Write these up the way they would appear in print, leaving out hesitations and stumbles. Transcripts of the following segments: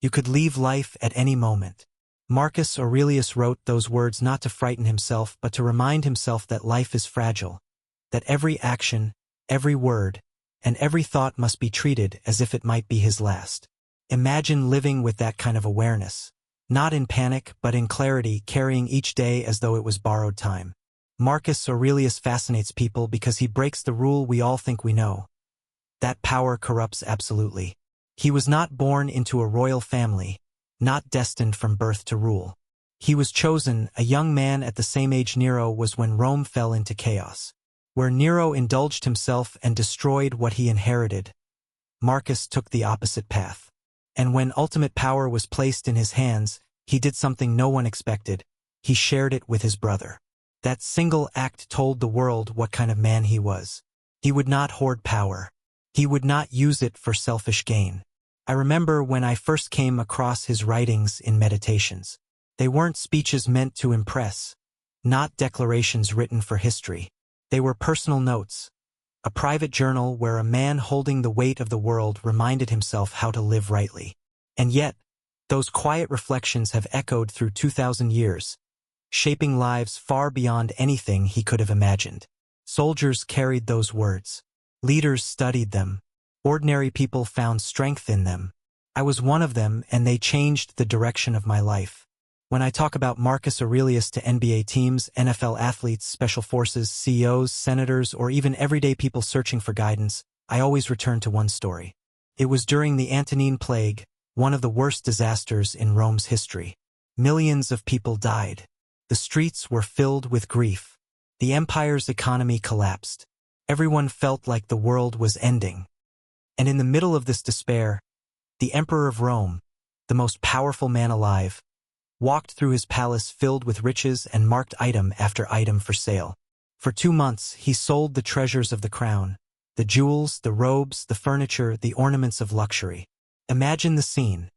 You could leave life at any moment. Marcus Aurelius wrote those words not to frighten himself but to remind himself that life is fragile, that every action, every word, and every thought must be treated as if it might be his last. Imagine living with that kind of awareness, not in panic but in clarity, carrying each day as though it was borrowed time. Marcus Aurelius fascinates people because he breaks the rule we all think we know. That power corrupts absolutely. He was not born into a royal family, not destined from birth to rule. He was chosen, a young man at the same age Nero was when Rome fell into chaos. Where Nero indulged himself and destroyed what he inherited, Marcus took the opposite path. And when ultimate power was placed in his hands, he did something no one expected. He shared it with his brother. That single act told the world what kind of man he was. He would not hoard power. He would not use it for selfish gain. I remember when I first came across his writings in meditations. They weren't speeches meant to impress, not declarations written for history. They were personal notes, a private journal where a man holding the weight of the world reminded himself how to live rightly. And yet, those quiet reflections have echoed through 2,000 years, shaping lives far beyond anything he could have imagined. Soldiers carried those words. Leaders studied them. Ordinary people found strength in them. I was one of them, and they changed the direction of my life. When I talk about Marcus Aurelius to NBA teams, NFL athletes, special forces, CEOs, senators, or even everyday people searching for guidance, I always return to one story. It was during the Antonine Plague, one of the worst disasters in Rome's history. Millions of people died. The streets were filled with grief. The empire's economy collapsed. Everyone felt like the world was ending. And in the middle of this despair, the Emperor of Rome, the most powerful man alive, walked through his palace filled with riches and marked item after item for sale. For 2 months, he sold the treasures of the crown, the jewels, the robes, the furniture, the ornaments of luxury. Imagine the scene.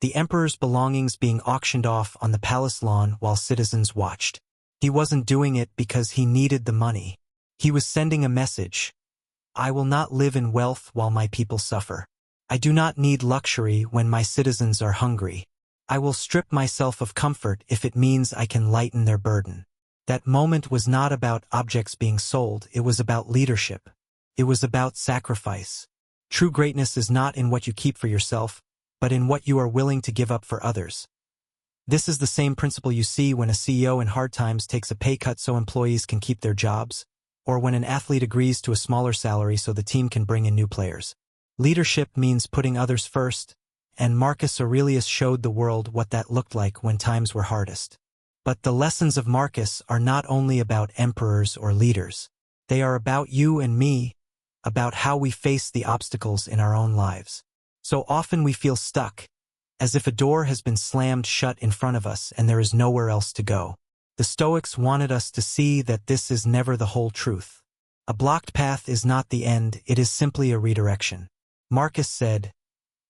The emperor's belongings being auctioned off on the palace lawn while citizens watched. He wasn't doing it because he needed the money. He was sending a message. I will not live in wealth while my people suffer. I do not need luxury when my citizens are hungry. I will strip myself of comfort if it means I can lighten their burden. That moment was not about objects being sold, it was about leadership. It was about sacrifice. True greatness is not in what you keep for yourself, but in what you are willing to give up for others. This is the same principle you see when a CEO in hard times takes a pay cut so employees can keep their jobs, or when an athlete agrees to a smaller salary so the team can bring in new players. Leadership means putting others first, and Marcus Aurelius showed the world what that looked like when times were hardest. But the lessons of Marcus are not only about emperors or leaders. They are about you and me, about how we face the obstacles in our own lives. So often we feel stuck, as if a door has been slammed shut in front of us and there is nowhere else to go. The Stoics wanted us to see that this is never the whole truth. A blocked path is not the end, it is simply a redirection. Marcus said,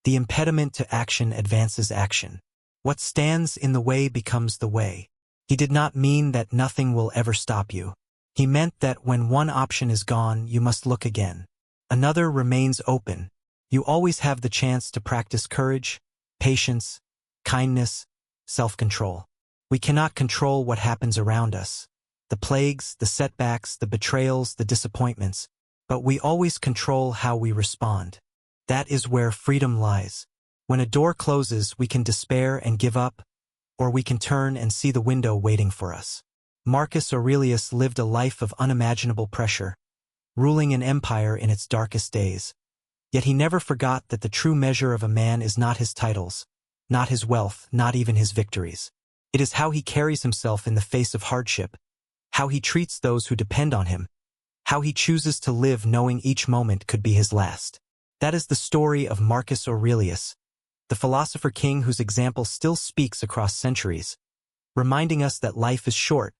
"The impediment to action advances action. What stands in the way becomes the way." He did not mean that nothing will ever stop you. He meant that when one option is gone, you must look again. Another remains open. You always have the chance to practice courage, patience, kindness, self-control. We cannot control what happens around us, the plagues, the setbacks, the betrayals, the disappointments, but we always control how we respond. That is where freedom lies. When a door closes, we can despair and give up, or we can turn and see the window waiting for us. Marcus Aurelius lived a life of unimaginable pressure, ruling an empire in its darkest days. Yet he never forgot that the true measure of a man is not his titles, not his wealth, not even his victories. It is how he carries himself in the face of hardship, how he treats those who depend on him, how he chooses to live knowing each moment could be his last. That is the story of Marcus Aurelius, the philosopher king whose example still speaks across centuries, reminding us that life is short,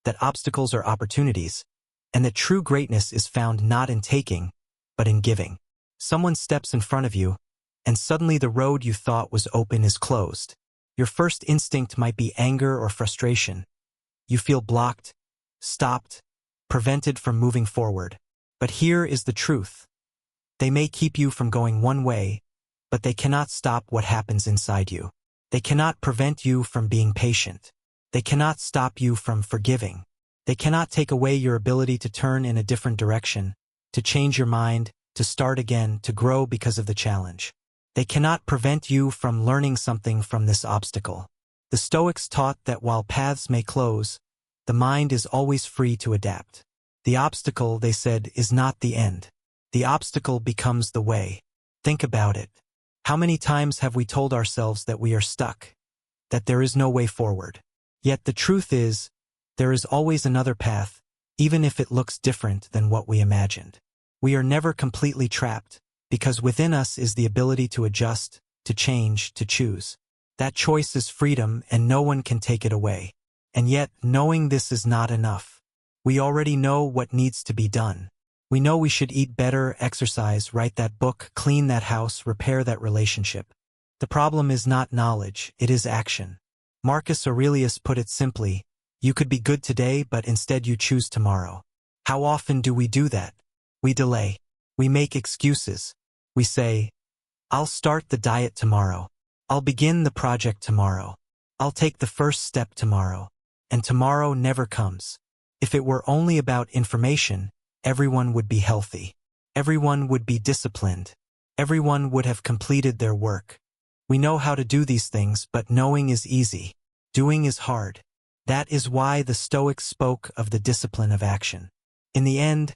that obstacles are opportunities, and that true greatness is found not in taking, but in giving. Someone steps in front of you, and suddenly the road you thought was open is closed. Your first instinct might be anger or frustration. You feel blocked, stopped, prevented from moving forward. But here is the truth. They may keep you from going one way, but they cannot stop what happens inside you. They cannot prevent you from being patient. They cannot stop you from forgiving. They cannot take away your ability to turn in a different direction, to change your mind, to start again, to grow because of the challenge. They cannot prevent you from learning something from this obstacle. The Stoics taught that while paths may close, the mind is always free to adapt. The obstacle, they said, is not the end. The obstacle becomes the way. Think about it. How many times have we told ourselves that we are stuck, that there is no way forward? Yet the truth is, there is always another path, even if it looks different than what we imagined. We are never completely trapped, because within us is the ability to adjust, to change, to choose. That choice is freedom, and no one can take it away. And yet, knowing this is not enough. We already know what needs to be done. We know we should eat better, exercise, write that book, clean that house, repair that relationship. The problem is not knowledge, it is action. Marcus Aurelius put it simply, you could be good today, but instead you choose tomorrow. How often do we do that? We delay. We make excuses. We say, I'll start the diet tomorrow. I'll begin the project tomorrow. I'll take the first step tomorrow. And tomorrow never comes. If it were only about information, everyone would be healthy. Everyone would be disciplined. Everyone would have completed their work. We know how to do these things, but knowing is easy. Doing is hard. That is why the Stoics spoke of the discipline of action. In the end,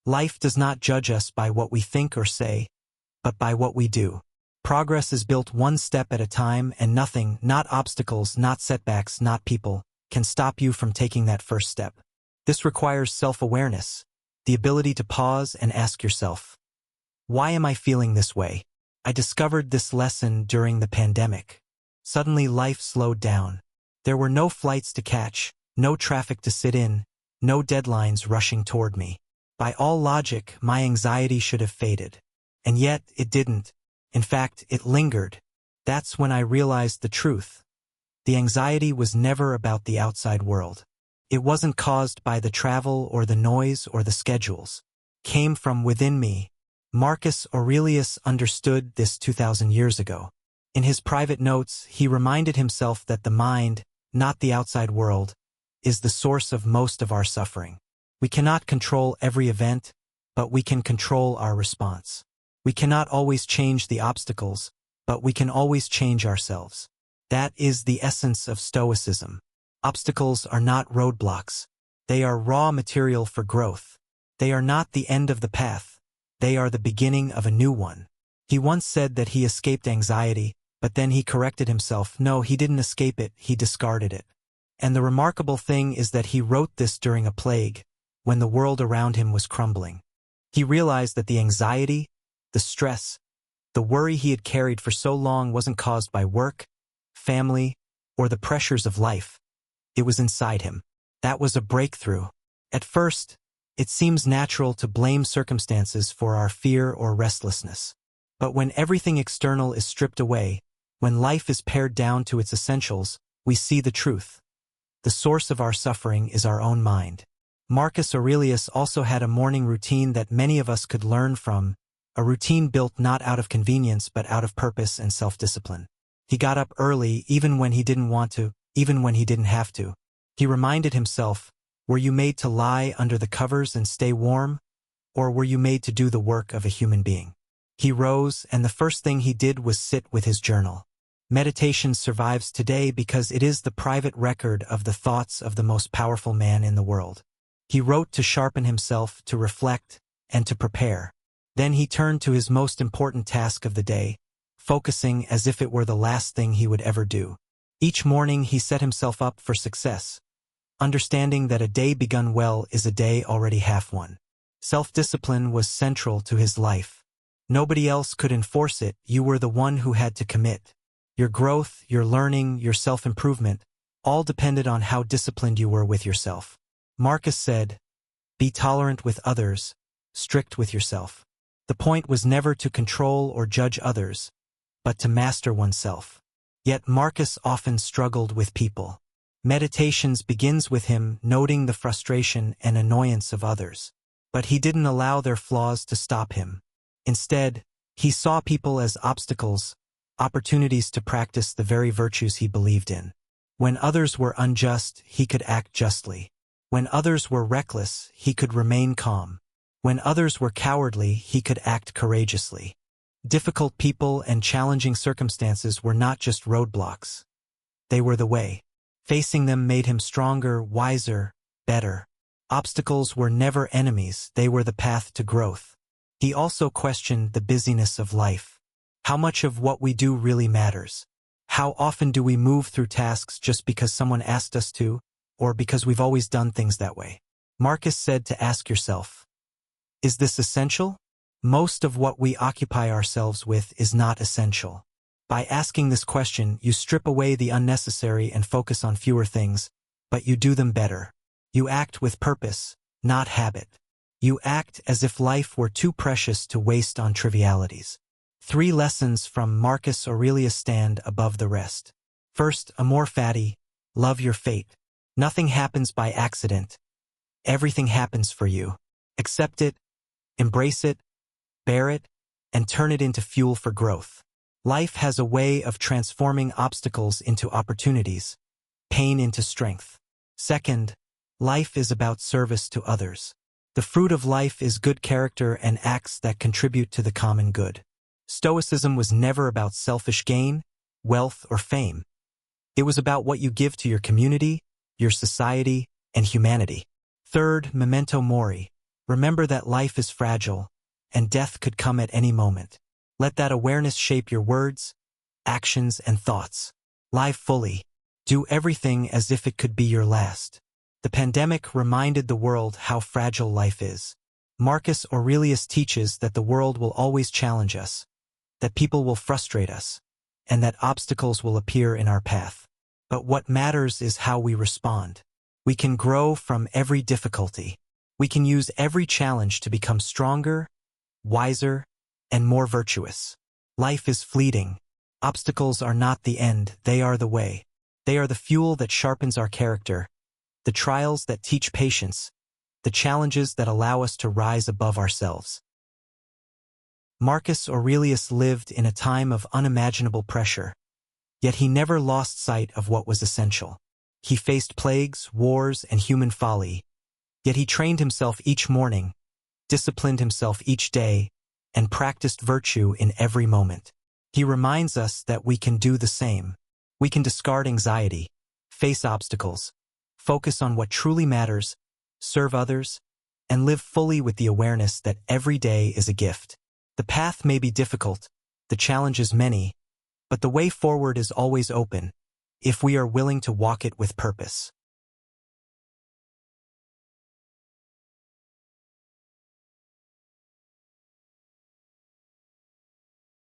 life does not judge us by what we think or say, but by what we do. Progress is built one step at a time, and nothing, not obstacles, not setbacks, not people, can stop you from taking that first step. This requires self-awareness, the ability to pause and ask yourself, why am I feeling this way? I discovered this lesson during the pandemic. Suddenly life slowed down. There were no flights to catch, no traffic to sit in, no deadlines rushing toward me. By all logic, my anxiety should have faded. And yet, it didn't. In fact, it lingered. That's when I realized the truth. The anxiety was never about the outside world. It wasn't caused by the travel or the noise or the schedules. It came from within me. Marcus Aurelius understood this 2,000 years ago. In his private notes, he reminded himself that the mind, not the outside world, is the source of most of our suffering. We cannot control every event, but we can control our response. We cannot always change the obstacles, but we can always change ourselves. That is the essence of Stoicism. Obstacles are not roadblocks. They are raw material for growth. They are not the end of the path. They are the beginning of a new one. He once said that he escaped anxiety, but then he corrected himself. No, he didn't escape it, he discarded it. And the remarkable thing is that he wrote this during a plague, when the world around him was crumbling. He realized that the anxiety, the stress, the worry he had carried for so long wasn't caused by work, family, or the pressures of life. It was inside him. That was a breakthrough. At first, it seems natural to blame circumstances for our fear or restlessness. But when everything external is stripped away, when life is pared down to its essentials, we see the truth. The source of our suffering is our own mind. Marcus Aurelius also had a morning routine that many of us could learn from, a routine built not out of convenience but out of purpose and self-discipline. He got up early even when he didn't want to, even when he didn't have to. He reminded himself, were you made to lie under the covers and stay warm, or were you made to do the work of a human being? He rose, and the first thing he did was sit with his journal. Meditation survives today because it is the private record of the thoughts of the most powerful man in the world. He wrote to sharpen himself, to reflect, and to prepare. Then he turned to his most important task of the day, focusing as if it were the last thing he would ever do. Each morning he set himself up for success, understanding that a day begun well is a day already half won. Self-discipline was central to his life. Nobody else could enforce it, you were the one who had to commit. Your growth, your learning, your self-improvement, all depended on how disciplined you were with yourself. Marcus said, be tolerant with others, strict with yourself. The point was never to control or judge others, but to master oneself. Yet Marcus often struggled with people. Meditations begins with him noting the frustration and annoyance of others. But he didn't allow their flaws to stop him. Instead, He saw people as obstacles, opportunities to practice the very virtues he believed in. When others were unjust, he could act justly. When others were reckless, he could remain calm. When others were cowardly, he could act courageously. Difficult people and challenging circumstances were not just roadblocks. They were the way. Facing them made him stronger, wiser, better. Obstacles were never enemies, they were the path to growth. He also questioned the busyness of life. How much of what we do really matters? How often do we move through tasks just because someone asked us to, or because we've always done things that way? Marcus said to ask yourself, is this essential? Most of what we occupy ourselves with is not essential. By asking this question, you strip away the unnecessary and focus on fewer things, but you do them better. You act with purpose, not habit. You act as if life were too precious to waste on trivialities. 3 lessons from Marcus Aurelius stand above the rest. First, amor fati, love your fate. Nothing happens by accident. Everything happens for you. Accept it, embrace it, bear it, and turn it into fuel for growth. Life has a way of transforming obstacles into opportunities, pain into strength. Second, life is about service to others. The fruit of life is good character and acts that contribute to the common good. Stoicism was never about selfish gain, wealth, or fame. It was about what you give to your community, your society, and humanity. Third, memento mori. Remember that life is fragile, and death could come at any moment. Let that awareness shape your words, actions, and thoughts. Live fully. Do everything as if it could be your last. The pandemic reminded the world how fragile life is. Marcus Aurelius teaches that the world will always challenge us, that people will frustrate us, and that obstacles will appear in our path. But what matters is how we respond. We can grow from every difficulty. We can use every challenge to become stronger, wiser, and more virtuous. Life is fleeting. Obstacles are not the end, they are the way. They are the fuel that sharpens our character, the trials that teach patience, the challenges that allow us to rise above ourselves. Marcus Aurelius lived in a time of unimaginable pressure, yet he never lost sight of what was essential. He faced plagues, wars, and human folly, yet he trained himself each morning, disciplined himself each day, and practiced virtue in every moment. He reminds us that we can do the same. We can discard anxiety, face obstacles, focus on what truly matters, serve others, and live fully with the awareness that every day is a gift. The path may be difficult, the challenges many, but the way forward is always open, if we are willing to walk it with purpose.